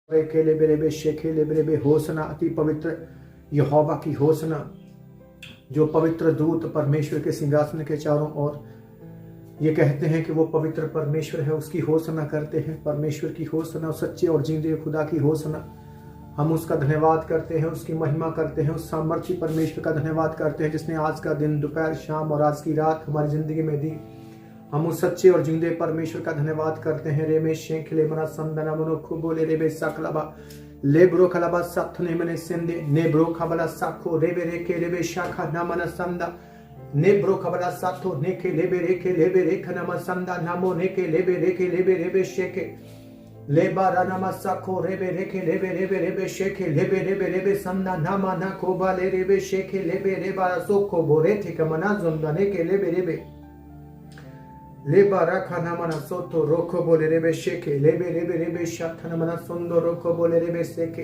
केले बेरे शेखेले बेरे होसना, अति पवित्र यहोवा की होसना। जो पवित्र दूत परमेश्वर के सिंहासन के चारों ओर ये कहते हैं कि वो पवित्र परमेश्वर है, उसकी होसना करते हैं। परमेश्वर की होसना, सच्चे और जिंदे खुदा की होसना। हम उसका धन्यवाद करते हैं, उसकी महिमा करते हैं, उस सामर्थी परमेश्वर का धन्यवाद करते हैं जिसने आज का दिन, दोपहर, शाम और आज की रात हमारी जिंदगी में दी। हम उस सच्चे और जिंदे परमेश्वर का धन्यवाद करते हैं। रेमे शेखले मना संदना मनो खुबोले रेबे सकलबा लेब्रो खलबा सथने मने सिंदे नेब्रो खबला साखो रेबे रेके रेबे शाखा नामना संदा नेब्रो खबला साथो नेके लेबे रेख नाम संदा नामो नेके लेबे रेबे शेके लेबा रानामा साखो रेबे रेबे शेके लेबे संदा नामा ना कोबा ले रेबे शेके लेबे रेबा सोखो बोरे थे कमना जुंदा नेके लेबे लेबा रखा नामना सोतो रोखो बोले रेबे शेके लेबे शाथन मना सुंदो रोखो बोले रेबे सेके।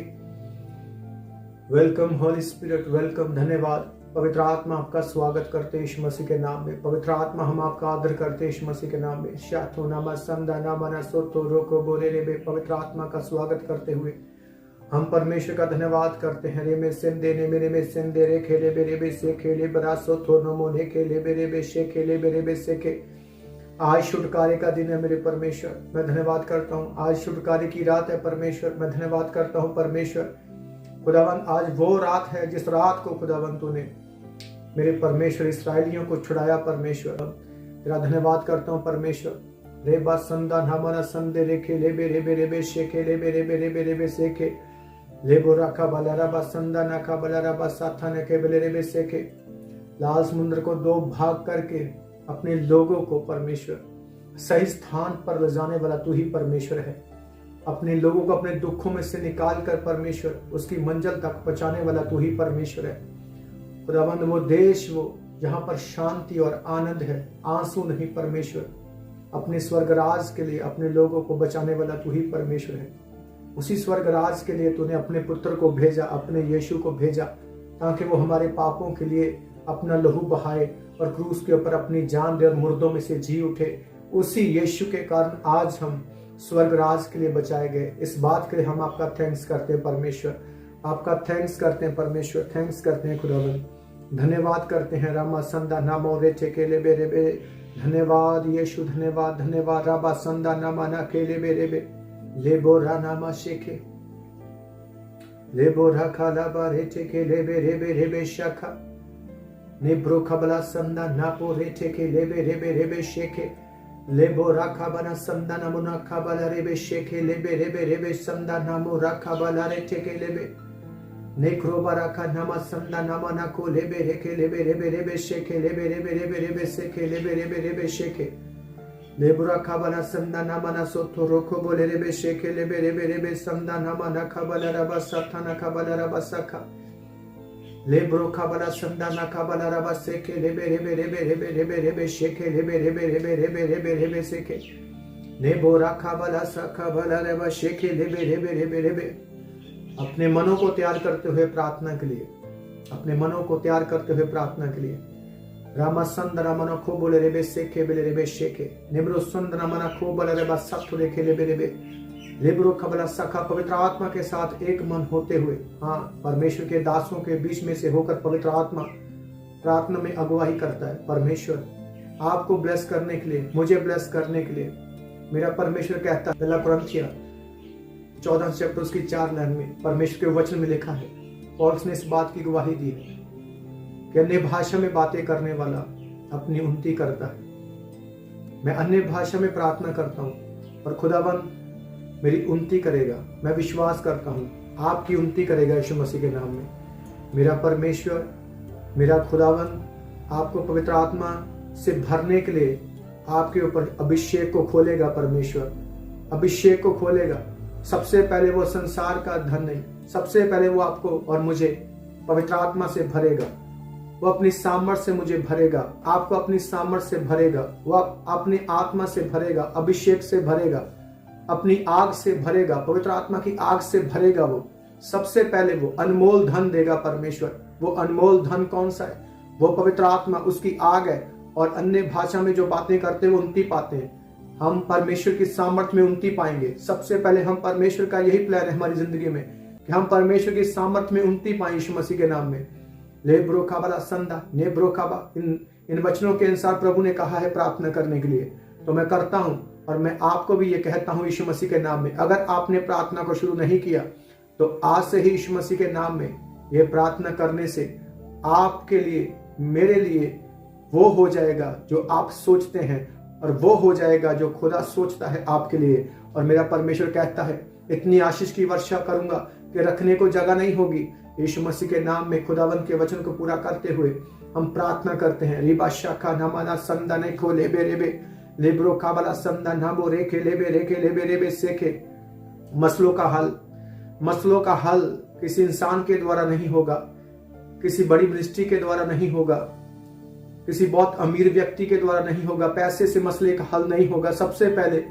Welcome Holi spirit, welcome. धन्यवाद पवित्र आत्मा, आपका स्वागत करते यीशु मसीह के नाम में। पवित्र आत्मा, हम आपका आदर करते यीशु मसीह के नाम में। शाथो नामा संदा नामना सोतो रोको बोले रेबे। पवित्र आत्मा का स्वागत करते हुए हम परमेश्वर का धन्यवाद करते हैं। रे में सिंदे ने मेरे में सिंदे रे खेले बेरे से खेले बरा सोतो नमो ने खेले बेरे से खेले बेरे से के। आज छुटकारे का दिन है मेरे परमेश्वर, मैं धन्यवाद करता हूँ। आज छुटकारे की रात है परमेश्वर, मैं धन्यवाद करता हूँ परमेश्वर। खुदावन, आज वो रात है जिस रात को खुदावन तूने मेरे परमेश्वर इस्राएलियों को छुड़ाया परमेश्वर। तेरा धन्यवाद करता हूँ परमेश्वर। रेबा संदा नामना संदे रेखे लेबे शेखे लेबे सेखे लेबो रखा बलाराबा संदा नखा बलाराबा साथा नखे बेले सेखे। लाल समुद्र को दो भाग करके अपने लोगों को परमेश्वर सही स्थान पर ले जाने वाला तू ही परमेश्वर है। अपने लोगों को अपने दुखों में से निकाल कर परमेश्वर उसकी मंजिल तक पहुंचाने वाला तू ही परमेश्वर है। खुदावंद, वो देश वो जहां पर शांति और आनंद है, आंसू नहीं परमेश्वर, अपने स्वर्ग राज के लिए अपने लोगों को बचाने वाला तू ही परमेश्वर है। उसी स्वर्ग राज के लिए तूने अपने पुत्र को भेजा, अपने यीशु को भेजा, ताकि वो हमारे पापों के लिए अपना लहू बहाए और क्रूस के ऊपर अपनी जान दे और मुर्दों में से जी उठे। उसी यीशु के कारण आज हम स्वर्ग राज के लिए बचाए गए। इस बात के लिए हम आपका थैंक्स करते हैं परमेश्वर, आपका थैंक्स करते हैं परमेश्वर, थैंक्स करते हैं खुदावंद, धन्यवाद करते हैं। रामा संदा नामो रेचे के लेबे रेबे, धन्यवाद यीशु, धन्यवाद धन्यवाद। राबा संदा नामा ना के लेबे रेबे लेबो रा नामा शेखे लेबो रा खाला रेचे के लेबे रेबे शाखा नेब्रो खबला संदा नापो रेचे के लेबे शेखे लेबो राखा बना संदा नमुना खबला रेबे शेखे लेबे संदा नामो राखा बला रेचे के लेबे नेक्रो बराखा नामा संदा नामा नाको लेबे रेके लेबे शेखे लेबे सेखे लेबे शेखे लेबुरा खबला संदा नामा ना सोथो रोको बोले रेबे शेखे लेबे संदा नामा ना खबला रबा साथा ना खबला रबा सखा लेब्रो खबला संदा ना खबला रबा सेखे लेबे शेखे लेबे सेखे नेबोरा खबला सखा भला रबा शेखे लेबे। अपने मनों को तैयार करते हुए प्रार्थना के लिए, अपने मनों को तैयार करते हुए प्रार्थना के लिए। रामा संद रामना खो बोले रेबे सेखे बेले रेबे शेखे नेब्रो संद रामना खो बोले रेबा सत्तु रेखे लेबे लेब्रो खबला सखा। पवित्र आत्मा के साथ एक मन होते हुए, हाँ, परमेश्वर के दासों के बीच में से होकर पवित्र आत्मा प्रार्थना में अगुवाई करता है। परमेश्वर आपको ब्लेस करने के लिए, मुझे ब्लेस करने के लिए मेरा परमेश्वर कहता है। पहला कुरिन्थियों 14 चैप्टर उसकी 4 लाइन में परमेश्वर के वचन में लिखा है, पौलुस ने इस बात की गवाही दी है कि अन्य भाषा में बातें करने वाला अपनी उन्नति करता है। मैं अन्य भाषा में प्रार्थना करता हूँ और खुदावन मेरी उन्नति करेगा। मैं विश्वास करता हूँ आपकी उन्नति करेगा यीशु मसीह के नाम में। मेरा परमेश्वर, मेरा खुदावन आपको पवित्र आत्मा से भरने के लिए आपके ऊपर अभिषेक को खोलेगा। परमेश्वर अभिषेक को खोलेगा। सबसे पहले वो संसार का धन नहीं, सबसे पहले वो आपको और मुझे पवित्र आत्मा से भरेगा। वो अपनी सामर्थ से मुझे भरेगा, आपको अपनी सामर्थ से भरेगा, वो अपनी आत्मा से भरेगा, अभिषेक से भरेगा, अपनी आग से भरेगा, पवित्र आत्मा की आग से भरेगा। वो सबसे पहले वो अनमोल धन देगा परमेश्वर। वो अनमोल धन कौन सा है? वो पवित्र आत्मा, उसकी आग है। और अन्य भाषा में जो बातें करते हैं वो उन्नति पाते हैं। हम परमेश्वर की सामर्थ्य में उन्नति पाएंगे। सबसे पहले हम परमेश्वर का यही प्लान है हमारी जिंदगी में कि हम परमेश्वर की सामर्थ्य में उन्नति पाएं यीशु मसीह के नाम में। ले ब्रोखाबला संदा ने ब्रोखाबा, इन वचनों के अनुसार प्रभु ने कहा है प्रार्थना करने के लिए, तो मैं करता हूं और मैं आपको भी ये कहता हूं यीशु मसीह के नाम में। अगर आपने प्रार्थना को शुरू नहीं किया तो आज से ही यीशु मसीह के नाम में ये प्रार्थना करने से आपके लिए, मेरे लिए वो हो जाएगा जो आप सोचते हैं, और वो हो जाएगा जो खुदा सोचता है आपके लिए। और मेरा परमेश्वर कहता है इतनी आशीष की वर्षा करूंगा कि रखने को जगह नहीं होगी। यीशु मसीह के नाम में खुदावंत के वचन को पूरा करते हुए हम प्रार्थना करते हैं। रिबा शाखा नमाना संदा ने खो लेबे रेबे लेब्रो काबला संदा नाबो रेखे लेबे रेबे सेखे। मसलों का हल किसी इंसान के द्वारा नहीं होगा, किसी बड़ी मिनिस्ट्री के द्वारा नहीं होगा, किसी बहुत अमीर व्यक्ति के द्वारा नहीं होगा, पैसे से मसले का हल नहीं होगा। सबसे पहले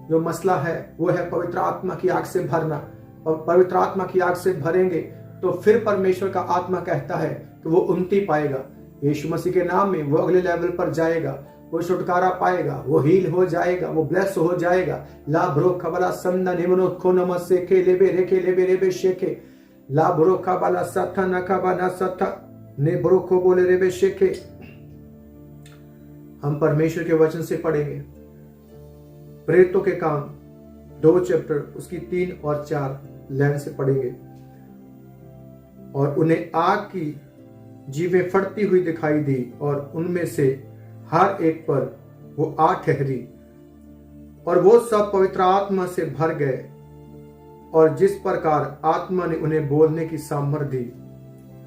जो मसला है वो है पवित्र आत्मा की आग से भरना। और पवित्र आत्मा की आग से भरेंगे तो फिर परमेश्वर का आत्मा कहता है कि वो उन्नति पाएगा। यीशु मसीह के नाम में वो अगले लेवल पर जाएगा, वो छुटकारा पाएगा, वो हील हो जाएगा, वो ब्लेस हो जाएगा। ला ब्रो खबला संदा निमनो खो नमसे के लेबे रेबे शेखे ला ब्रो खबला सथा नखबा न सथा ने ब्रो को बोले रेबे शेखे। हम परमेश्वर के वचन से पढ़ेंगे प्रेरितों के काम 2 चैप्टर उसकी 3 और 4 लाइन से पढ़ेंगे। और उन्हें आग की जीवें फटती हुई दिखाई दी और उनमें से हर एक पर वो आ ठहरी और वो सब पवित्र आत्मा से भर गए और जिस प्रकार आत्मा ने उन्हें बोलने की सामर्थ दी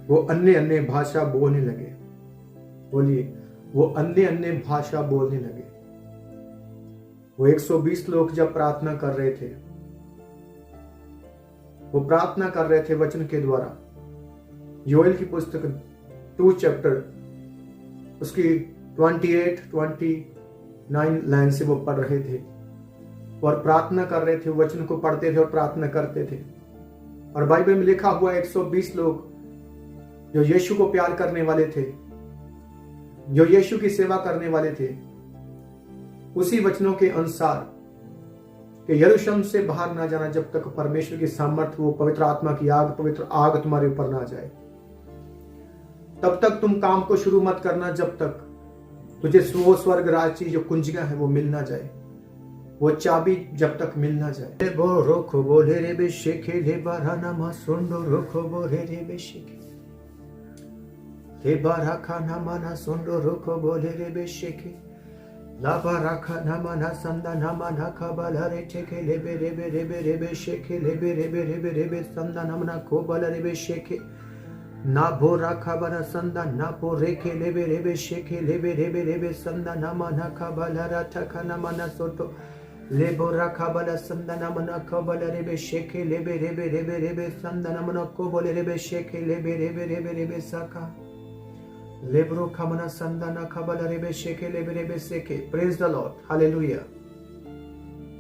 वो अन्य अन्य भाषा बोलने लगे। बोलिए, वो अन्य अन्य भाषा बोलने लगे। वो 120 लोग जब प्रार्थना कर रहे थे, वो प्रार्थना कर रहे थे वचन के द्वारा। योएल की पुस्तक 2 चैप्टर उसकी 28-29 लाइन से वो पढ़ रहे थे और प्रार्थना कर रहे थे, वचन को पढ़ते थे और प्रार्थना करते थे। और बाइबल में लिखा हुआ 120 लोग जो यीशु को प्यार करने वाले थे, जो यीशु की सेवा करने वाले थे, उसी वचनों के अनुसार कि यरूशलेम से बाहर ना जाना जब तक परमेश्वर की सामर्थ, वो पवित्र आत्मा की आग, पवित्र आग तुम्हारे ऊपर ना जाए। तब तक तुम काम को शुरू मत करना जब तक तुझे वो स्वर्ग राज्य जो कुंजियां है वो मिल ना जाए, वो चाबी जब तक मिल ना जाए। बो रोखो बोले रे बे शेखे ले बाराना मा सुंडो रोखो बोले रे बे शेखे ले बाराखा ना माना सुंडो रोखो बोले रे बे शेखे ला बाराखा ना माना संदा ना माना खबला रे ठेके ले बे रे बे शेखे ले बे रे बे संदा ना माना को बला रे बे शेखे ना भो राखा बना संदा ना पो रेखे ले बे शेखे ले बे संदा ना माना खबला रा ठका ना माना सोटो ले बो राखा बला संदा ना माना खबला रे बे शेखे ले बे संदा ना माना को बोले रे बे शेखे ले बे साका लेब्रो खमना संदा ना खबला रे बे शेखे ले बे सेखे। Praise the Lord, hallelujah.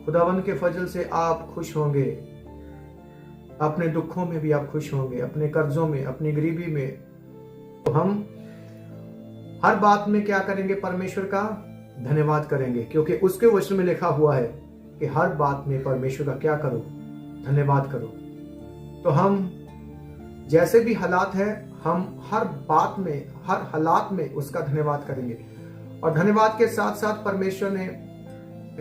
खुदावन के फजल से आप खुश होंगे, अपने दुखों में भी आप खुश होंगे, अपने कर्जों में, अपनी गरीबी में। तो हम हर बात में क्या करेंगे? परमेश्वर का धन्यवाद करेंगे, क्योंकि उसके वचन में लिखा हुआ है कि हर बात में परमेश्वर का क्या करो? धन्यवाद करो। तो हम जैसे भी हालात है, हम हर बात में, हर हालात में उसका धन्यवाद करेंगे। और धन्यवाद के साथ साथ परमेश्वर ने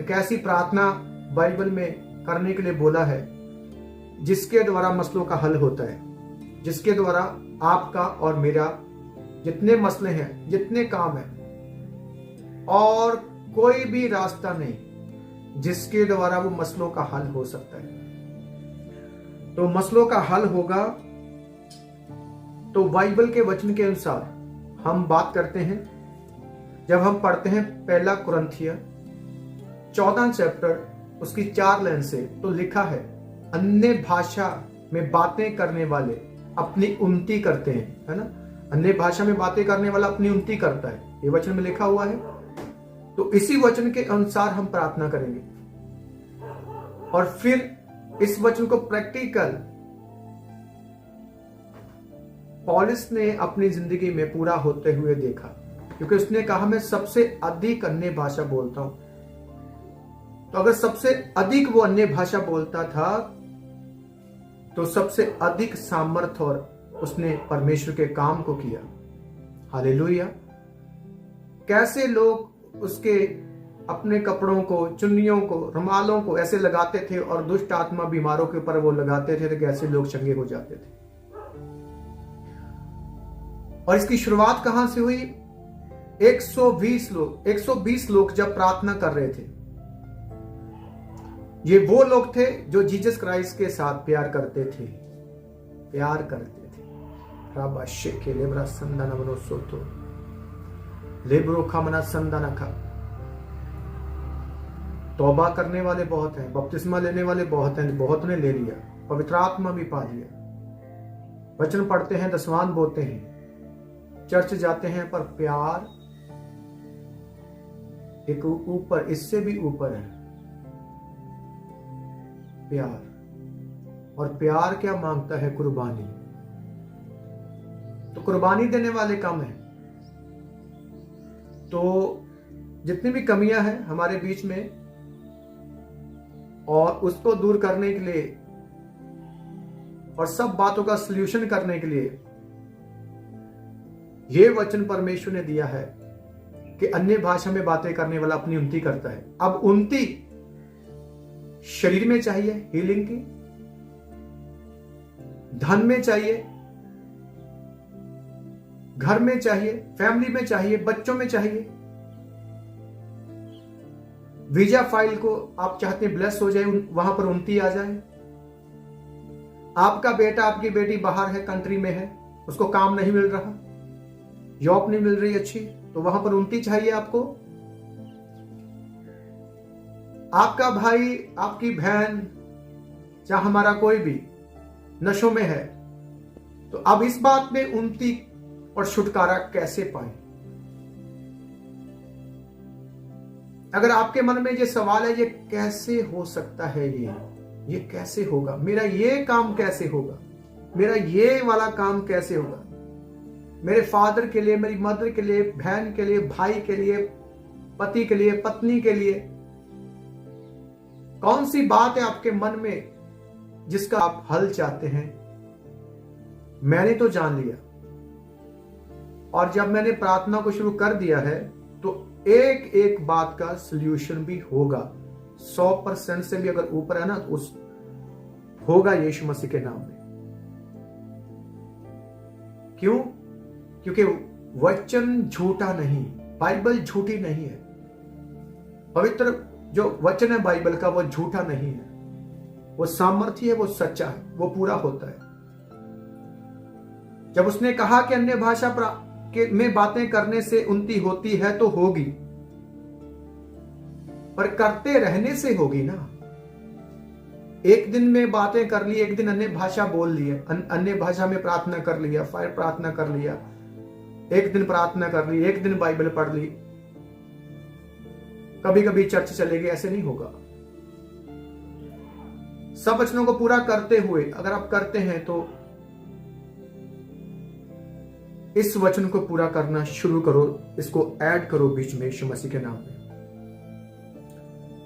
एक ऐसी प्रार्थना बाइबल में करने के लिए बोला है जिसके द्वारा मसलों का हल होता है, जिसके द्वारा आपका और मेरा जितने मसले हैं, जितने काम हैं, और कोई भी रास्ता नहीं जिसके द्वारा वो मसलों का हल हो सकता है। तो मसलों का हल होगा तो बाइबल के वचन के अनुसार हम बात करते हैं। जब हम पढ़ते हैं 1 कुरिन्थियों 14 चैप्टर उसकी 4 लाइन से, तो लिखा है अन्य भाषा में बातें करने वाले अपनी उन्नति करते हैं, है ना। अन्य भाषा में बातें करने वाला अपनी उन्नति करता है, ये वचन में लिखा हुआ है। तो इसी वचन के अनुसार हम प्रार्थना करेंगे और फिर इस वचन को प्रैक्टिकल पौलुस ने अपनी जिंदगी में पूरा होते हुए देखा, क्योंकि उसने कहा मैं सबसे अधिक अन्य भाषा बोलता हूं। तो अगर सबसे अधिक वो अन्य भाषा बोलता था तो सबसे अधिक सामर्थ्य और उसने परमेश्वर के काम को किया। हालेलुया। कैसे लोग उसके अपने कपड़ों को, चुन्नियों को, रुमालों को ऐसे लगाते थे और दुष्ट आत्मा बीमारों के ऊपर वो लगाते थे तो कैसे लोग चंगे हो जाते थे। और इसकी शुरुआत कहां से हुई? 120 लोग जब प्रार्थना कर रहे थे। ये वो लोग थे जो जीसस क्राइस्ट के साथ प्यार करते थे। राबा शेके लेब्रा संदाना बनो सोतो लेब्रो खामना संदाना खा। तौबा करने वाले बहुत हैं, बपतिस्मा लेने वाले बहुत हैं, बहुत ने ले लिया, पवित्र आत्मा भी पा लिया, वचन पढ़ते हैं, दसवान बोते हैं, चर्च जाते हैं, पर प्यार एक ऊपर, इससे भी ऊपर है प्यार। और प्यार क्या मांगता है? कुर्बानी। तो कुर्बानी देने वाले कम है। तो जितनी भी कमियां हैं हमारे बीच में और उसको दूर करने के लिए और सब बातों का सल्यूशन करने के लिए यह वचन परमेश्वर ने दिया है कि अन्य भाषा में बातें करने वाला अपनी उन्नति करता है। अब उन्नति शरीर में चाहिए, हीलिंग की, धन में चाहिए, घर में चाहिए, फैमिली में चाहिए, बच्चों में चाहिए। वीजा फाइल को आप चाहते हैं ब्लेस हो जाए, वहां पर उन्नति आ जाए। आपका बेटा, आपकी बेटी बाहर है, कंट्री में है, उसको काम नहीं मिल रहा, जॉब नहीं मिल रही अच्छी, तो वहां पर उन्नति चाहिए आपको। आपका भाई, आपकी बहन, चाहे हमारा कोई भी नशों में है, तो अब इस बात में उन्नति और छुटकारा कैसे पाए? अगर आपके मन में ये सवाल है, ये कैसे हो सकता है, ये कैसे होगा, मेरा ये काम कैसे होगा, मेरा ये वाला काम कैसे होगा, मेरे फादर के लिए, मेरी मदर के लिए, बहन के लिए, भाई के लिए, पति के लिए, पत्नी के लिए, कौन सी बात है आपके मन में जिसका आप हल चाहते हैं? मैंने तो जान लिया, और जब मैंने प्रार्थना को शुरू कर दिया है तो एक एक बात का सल्यूशन भी होगा। 100% से भी अगर ऊपर है ना, तो उस होगा यीशु मसीह के नाम में। क्यों? क्योंकि वचन झूठा नहीं, बाइबल झूठी नहीं है। पवित्र जो वचन है बाइबल का, वो झूठा नहीं है, वो सामर्थ्य है, वो सच्चा है, वो पूरा होता है। जब उसने कहा कि अन्य भाषा में बातें करने से उन्नति होती है, तो होगी, पर करते रहने से होगी ना। एक दिन में बातें कर ली, एक दिन अन्य भाषा बोल ली, अन्य भाषा में प्रार्थना कर लिया, फिर प्रार्थना कर लिया, एक दिन प्रार्थना कर ली, एक दिन बाइबल पढ़ ली, कभी कभी चर्च चले गए, ऐसे नहीं होगा। सब वचनों को पूरा करते हुए अगर आप करते हैं तो इस वचन को पूरा करना शुरू करो, इसको ऐड करो बीच में यीशु मसीह के नाम में।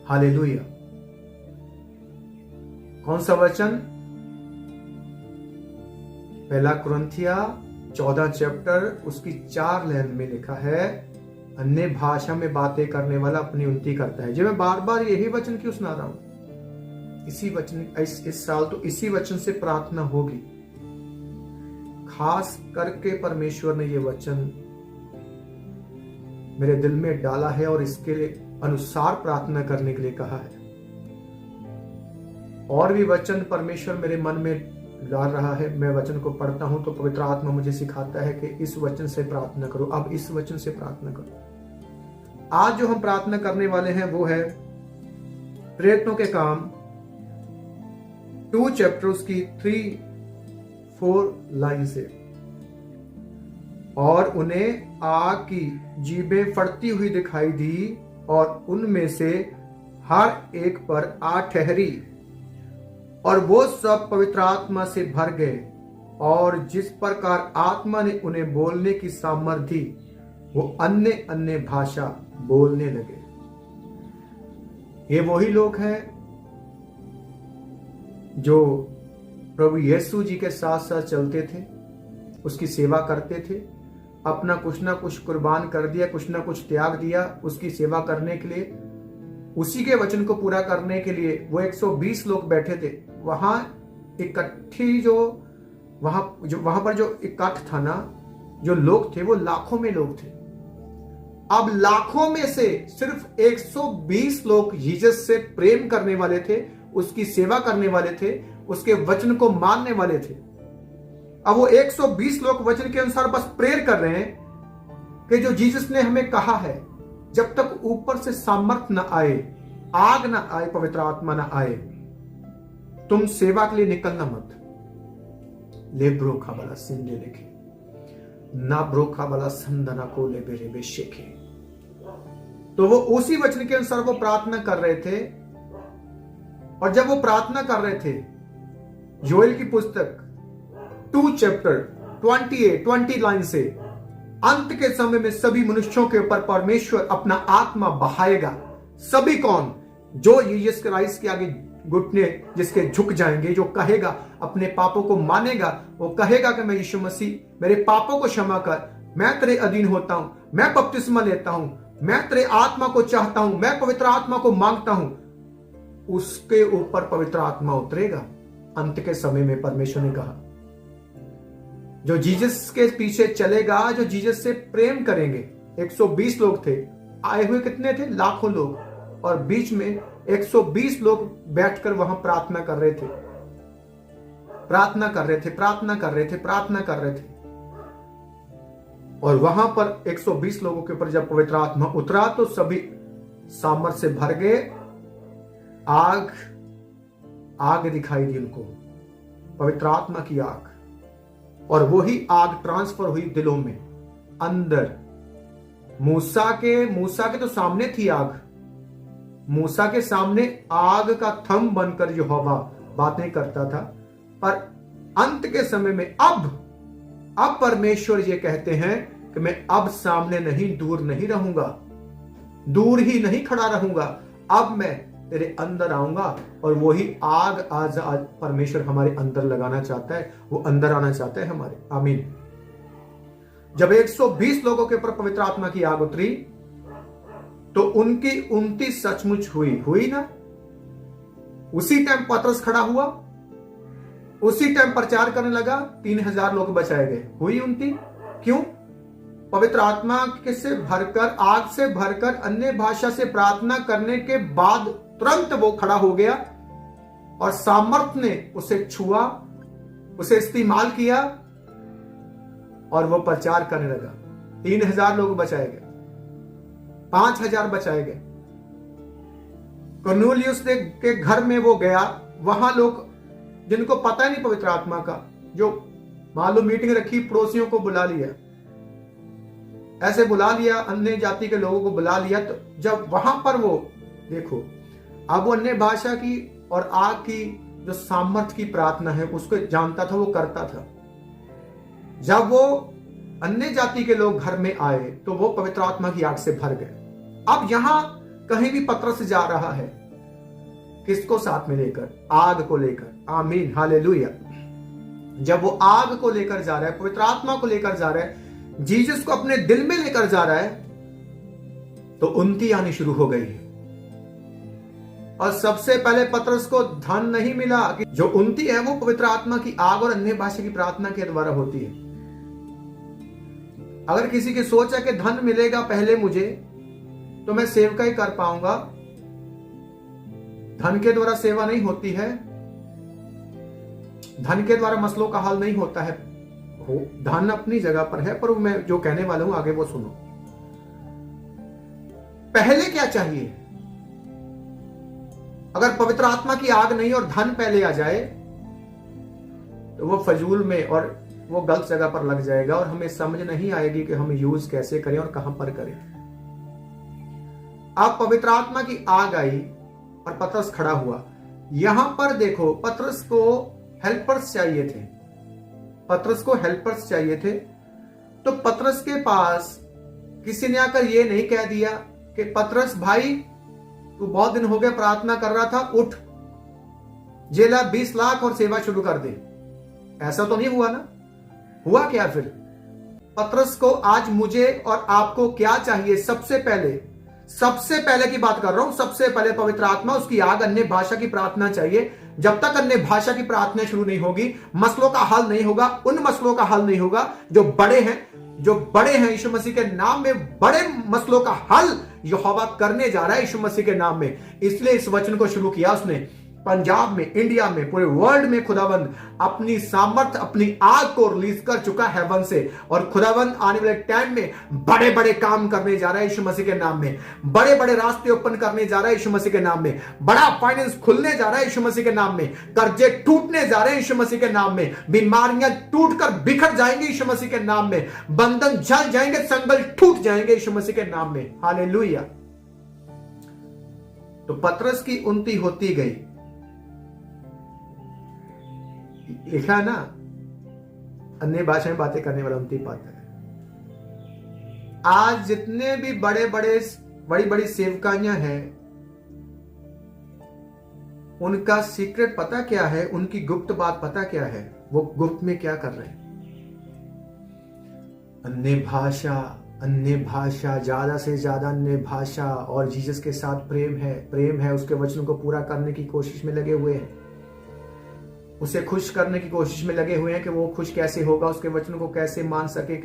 हालेलुया। कौन सा वचन? 1 कुरिन्थिया 14 चैप्टर उसकी 4 लाइन में लिखा है, अन्य भाषा में बातें करने वाला अपनी उन्नति करता है। जी मैं बार बार यही वचन क्यों सुना रहा हूं? इसी वचन इस साल तो इसी वचन से प्रार्थना होगी। खास करके परमेश्वर ने ये वचन मेरे दिल में डाला है और इसके अनुसार प्रार्थना करने के लिए कहा है। और भी वचन परमेश्वर मेरे मन में डाल रहा है। मैं वचन को पढ़ता हूं तो पवित्र आत्मा मुझे सिखाता है कि इस वचन से प्रार्थना करो, अब इस वचन से प्रार्थना करो। आज जो हम प्रार्थना करने वाले हैं वो है प्रेरितों के काम 2 चैप्टर उसकी 3-4 लाइन से। और उन्हें आग की जीभें फटती हुई दिखाई दी और उनमें से हर एक पर आ ठहरी और वो सब पवित्र आत्मा से भर गए और जिस प्रकार आत्मा ने उन्हें बोलने की सामर्थ्य दी वो अन्य अन्य भाषा बोलने लगे। ये वही लोग हैं जो प्रभु यीशु जी के साथ साथ चलते थे, उसकी सेवा करते थे, अपना कुछ ना कुछ कुर्बान कर दिया, कुछ ना कुछ त्याग दिया उसकी सेवा करने के लिए, उसी के वचन को पूरा करने के लिए। वो 120 लोग बैठे थे वहां इकट्ठी, जो वहां पर जो इकट्ठ था ना, जो लोग थे वो लाखों में लोग थे। अब लाखों में से सिर्फ 120 लोग जीसस से प्रेम करने वाले थे, उसकी सेवा करने वाले थे, उसके वचन को मानने वाले थे। अब वो 120 लोग वचन के अनुसार बस प्रेयर कर रहे हैं कि जो जीसस ने हमें कहा है, जब तक ऊपर से सामर्थ न आए, आग न आए, पवित्र आत्मा न आए, तुम सेवा के लिए निकलना मत। ले ब्रोखा वाला सिंधे लिखे ना, ब्रोखा वाला संदना को ले बेरे बेशेखे। तो वो उसी वचन के अनुसार वो प्रार्थना कर रहे थे। और जब वो प्रार्थना कर रहे थे, योएल की पुस्तक 2 चैप्टर 20 लाइन से, अंत के समय में सभी मनुष्यों के ऊपर परमेश्वर अपना आत्मा बहाएगा। सभी कौन? जो यीशु क्राइस्ट के आगे घुटने जिसके झुक जाएंगे, जो कहेगा, अपने पापों को मानेगा, वो कहेगा कि मैं यीशु मसीह मेरे पापों को क्षमा कर, मैं तेरे अधीन होता हूं, मैं बपतिस्मा लेता हूं, मैं तेरे आत्मा को चाहता हूं, मैं पवित्र आत्मा को मांगता हूं, उसके ऊपर पवित्र आत्मा उतरेगा। अंत के समय में परमेश्वर ने कहा, जो जीसस के पीछे चलेगा, जो जीसस से प्रेम करेंगे। 120 लोग थे, आए हुए कितने थे? लाखों लोग। और बीच में 120 लोग बैठकर वहां प्रार्थना कर रहे थे, प्रार्थना कर रहे थे, प्रार्थना कर रहे थे, प्रार्थना कर रहे थे। और वहां पर 120 लोगों के ऊपर जब पवित्र आत्मा उतरा तो सभी सामर्थ्य से भर गए। आग दिखाई दी उनको, पवित्र आत्मा की आग। और वही आग ट्रांसफर हुई दिलों में, अंदर। मूसा के तो सामने थी आग, मूसा के सामने आग का थंब बनकर यहोवा बातें करता था। पर अंत के समय में अब परमेश्वर ये कहते हैं कि मैं अब सामने नहीं, दूर नहीं रहूंगा, दूर ही नहीं खड़ा रहूंगा, अब मैं तेरे अंदर आऊंगा। और वही आग आज परमेश्वर हमारे अंदर लगाना चाहता है, वो अंदर आना चाहता है हमारे। आमीन। जब 120 लोगों के ऊपर पवित्र आत्मा की आग उतरी तो उनकी 29 सचमुच हुई ना। उसी टाइम पतरस खड़ा हुआ, उसी टाइम प्रचार करने लगा, 3000 लोग बचाए गए। हुई 29। क्यों? पवित्र आत्मा से भरकर, आग से भरकर, अन्य भाषा से प्रार्थना करने के बाद तुरंत वो खड़ा हो गया और सामर्थ्य ने उसे छुआ, उसे इस्तेमाल किया और वो प्रचार करने लगा। 3000 लोग बचाए गए, 5000 बचाए गए। कर्नेलियुस के घर में वो गया, वहां लोग जिनको पता ही नहीं पवित्र आत्मा का, जो मालूम मीटिंग रखी, पड़ोसियों को बुला लिया, ऐसे बुला लिया, अन्य जाति के लोगों को बुला लिया। तो जब वहां पर वो देखो, अब वो अन्य भाषा की और आग की जो सामर्थ्य की प्रार्थना है उसको जानता था, वो करता था। जब वो अन्य जाति के लोग घर में आए तो वो पवित्र आत्मा की आग से भर गए। अब यहां कहीं भी पतरस जा रहा है, किसको साथ में लेकर? आग को लेकर। आमीन, हालेलुया। जब वो आग को लेकर जा रहा है, पवित्र आत्मा को लेकर जा रहा है, जीसस को अपने दिल में लेकर जा रहा है, तो उन्नति आनी शुरू हो गई है। और सबसे पहले पतरस को धन नहीं मिला। कि जो उन्नति है वो पवित्र आत्मा की आग और अन्य भाषा की प्रार्थना के द्वारा होती है। अगर किसी की सोच है कि धन मिलेगा पहले मुझे तो मैं सेवका ही कर पाऊंगा, धन के द्वारा सेवा नहीं होती है, धन के द्वारा मसलों का हल नहीं होता है। धन अपनी जगह पर है, पर मैं जो कहने वाला हूं आगे वो सुनो। पहले क्या चाहिए? अगर पवित्र आत्मा की आग नहीं और धन पहले आ जाए तो वो फजूल में और वो गलत जगह पर लग जाएगा और हमें समझ नहीं आएगी कि हम यूज कैसे करें और कहां पर करें। अब पवित्र आत्मा की आग आई और पतरस खड़ा हुआ। यहां पर देखो, पतरस को हेल्पर्स चाहिए थे, पतरस को हेल्पर्स चाहिए थे। तो पतरस के पास किसी ने आकर ये नहीं कह दिया कि पतरस भाई तू बहुत दिन हो गए प्रार्थना कर रहा था, उठ, जेला 20 लाख और सेवा शुरू कर दे। ऐसा तो नहीं हुआ ना? हुआ क्या फिर? पतरस को आज मुझे और आपको क्या चाहिए? सबसे पहले की बात कर रहा हूं, सबसे पहले पवित्र आत्मा, उसकी आग, अन्य भाषा की प्रार्थना चाहिए। जब तक अन्य भाषा की प्रार्थना शुरू नहीं होगी, मसलों का हल नहीं होगा। उन मसलों का हल नहीं होगा जो बड़े हैं यीशु मसीह के नाम में, बड़े मसलों का हल यहोवा करने जा रहा है यीशु मसीह के नाम में। इसलिए इस वचन को शुरू किया उसने। पंजाब में, इंडिया में, पूरे वर्ल्ड में खुदावंद अपनी सामर्थ्य, अपनी आग को रिलीज कर चुका है हेवन से। और खुदावंद आने वाले टाइम में बड़े बड़े काम करने जा रहा है यीशु मसीह के नाम में। बड़े बड़े रास्ते ओपन करने जा रहा है यीशु मसीह के नाम में। बड़ा फाइनेंस खुलने जा रहा है यीशु मसीह के नाम में। कर्जे टूटने जा रहे हैं यीशु मसीह के नाम में। बीमारियां टूटकर बिखर जाएंगे यीशु मसीह के नाम में। बंधन जल जाएंगे, संगल टूट जाएंगे यीशु मसीह के नाम में। हालेलुया। तो पतरस की उन्नति होती गई। लिखा है ना, अन्य भाषा में बातें करने वाला उन्नति पाता है। आज जितने भी बड़ी बड़ी सेवकाइयां हैं, उनका सीक्रेट पता क्या है? उनकी गुप्त बात पता क्या है? वो गुप्त में क्या कर रहे हैं? अन्य भाषा, ज्यादा से ज्यादा अन्य भाषा, और जीसस के साथ प्रेम है। उसके वचनों को पूरा करने की कोशिश में लगे हुए हैं। उसे खुश करने की कोशिश में लगे हुए हैं कि वो खुश कैसे होगा, उसके वचनों को कैसे मान सके,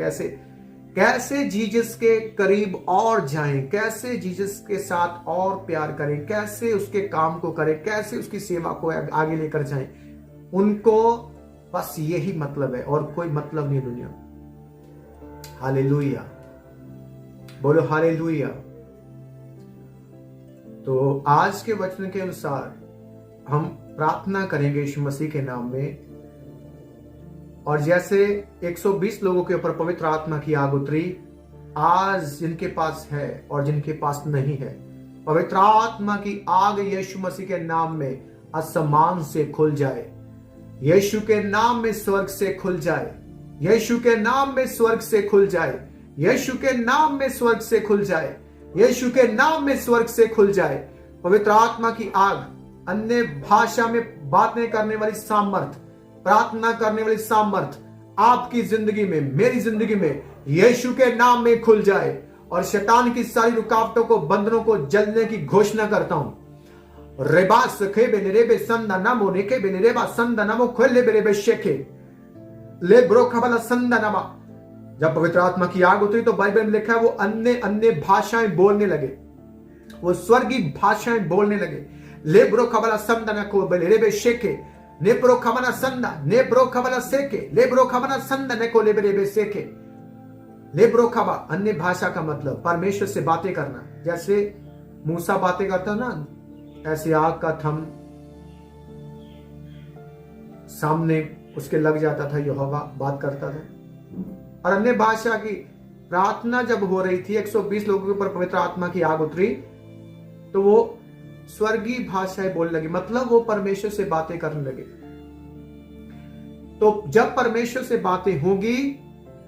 कैसे जीसस के करीब और जाएं, कैसे जीसस के साथ और प्यार करें, कैसे उसके काम को करें, कैसे उसकी सेवा को आगे लेकर जाएं। उनको बस यही मतलब है और कोई मतलब नहीं दुनिया। हालेलुया, बोलो हालेलुया। तो आज के वचन के अनुसार हम प्रार्थना करेंगे यीशु मसीह के नाम में। और जैसे 120 लोगों के ऊपर पवित्र आत्मा की आग उतरी, आज जिनके पास है और जिनके पास नहीं है, पवित्र आत्मा की आग यीशु मसीह के नाम में आसमान से खुल जाए, यीशु के नाम में स्वर्ग से खुल जाए, यीशु के नाम में स्वर्ग से खुल जाए, यीशु के नाम में स्वर्ग से खुल जाए, यीशु के नाम में स्वर्ग से खुल जाए। पवित्र आत्मा की आग, अन्य भाषा में बातें करने वाली सामर्थ, प्रार्थना करने वाली सामर्थ आपकी जिंदगी में, मेरी जिंदगी में यीशु के नाम में खुल जाए। और शैतान की सारी रुकावटों को, बंधनों को जलने की घोषणा करता हूं। रेबास खेबे रेबे संदा नमो नेके बेले रेबा संदा नमो खोले बेले बेशेके ले ब्रो खबला संदा नमा। जब पवित्र आत्मा की आग उतरी तो बाइबल में लिखा है वो अन्य भाषाएं बोलने लगे, वो स्वर्गीय भाषाएं बोलने लगे। ले ब्रो खबला संदा नको बेले रेबे शेके ने ब्रो खबला संदा ने ब्रो खबला सेके ले ब्रो खबला संदा neko ले बेले सेके। ले ब्रो खबा अन्य भाषा का मतलब परमेश्वर से बातें करना। जैसे मूसा बातें करता ना, ऐसे आग का थम सामने उसके लग जाता था, यहोवा बात करता था। और अन्य भाषा की प्रार्थना जब हो रही थी, 120 लोगों के ऊपर पवित्र आत्मा की आग उतरी, तो वो स्वर्गीय भाषाएं बोलने लगी, मतलब वो परमेश्वर से बातें करने लगे। तो जब परमेश्वर से बातें होगी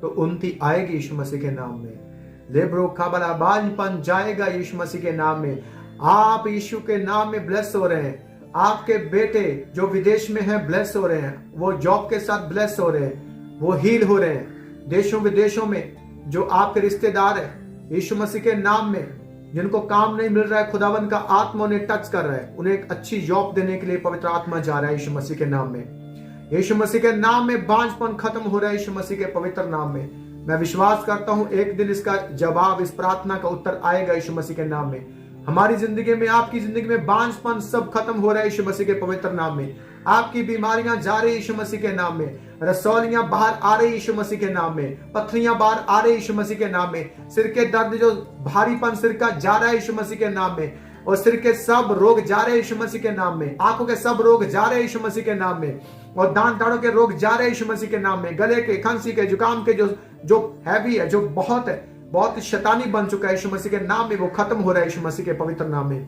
तो उन्नति आएगी यीशु मसीह के नाम में। लेब्रो खाबला बांझपन जाएगा यीशु मसीह के नाम में। आप यीशु के नाम में ब्लेस हो रहे हैं। आपके बेटे जो विदेश में हैं ब्लेस हो रहे हैं, वो जॉब के साथ ब्लेस हो रहे हैं, वो हील हो रहे हैं। देशों विदेशों में जो आपके रिश्तेदार हैं, यीशु मसीह के नाम में जिनको काम नहीं मिल रहा है, खुदावन का आत्मा उन्हें टच कर रहा है, उन्हें एक अच्छी जॉब देने के लिए पवित्र आत्मा जा रहा है यीशु मसीह के नाम में। यीशु मसीह के नाम में बांझपन खत्म हो रहा है यीशु मसीह के पवित्र नाम में। मैं विश्वास करता हूं एक दिन इसका जवाब, इस प्रार्थना का उत्तर आएगा यीशु मसीह के नाम में। हमारी जिंदगी में, आपकी जिंदगी में बांझपन सब खत्म हो रहा है यीशु मसीह के पवित्र नाम में। आपकी बीमारियां जा रही यीशु मसीह के नाम में, रसौलियां बाहर आ रही यीशु मसीह के नाम में, पथरियां बाहर आ रही यीशु मसीह के नाम में, सिर के दर्द जो भारीपन सिर का जा रहा है यीशु मसीह के नाम में, और सिर के सब रोग जा रहे हैं यीशु मसीह के नाम में, आंखों के सब रोग जा रहे हैं यीशु मसीह के नाम में, और दांत दाढ़ों के रोग जा रहे हैं यीशु मसीह के नाम में, गले के, खांसी के, जुकाम के जो हैवी है, जो बहुत शैतानी बन चुका है यीशु मसीह के नाम में, वो खत्म हो रहा है यीशु मसीह के पवित्र नाम में।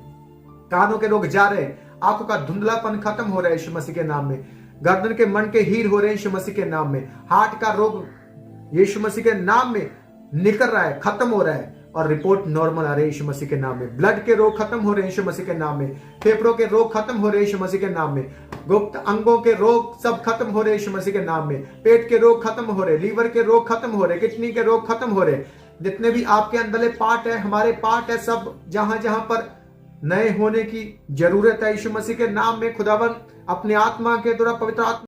कानों के रोग जा रहे हैं, आंखों का धुंधलापन खत्म हो रहा है यीशु मसीह के नाम में, गर्दन के मन के हील हो रहे हैं यीशु मसीह के नाम में, हार्ट का रोग यीशु मसीह के नाम में निकल रहा है, खत्म हो रहा है। और रिपोर्ट नॉर्मल आ रही है यीशु मसीह के नाम में। ब्लड के रोग खत्म हो रहे हैं यीशु मसीह के नाम में। फेफड़ों के रोग खत्म हो रहे हैं यीशु मसीह के नाम में। गुप्त अंगों के रोग सब खत्म हो रहे हैं यीशु मसीह के नाम में। पेट के रोग खत्म हो रहे, लीवर के रोग खत्म हो रहे, किडनी के रोग खत्म हो रहे। जितने भी आपके अंदरले पार्ट है, हमारे पार्ट है, सब जहां जहां पर नए होने की जरूरत है यीशु मसीह के नाम में खुदावन अपने आत्मा के द्वारा, पवित्र आत्मा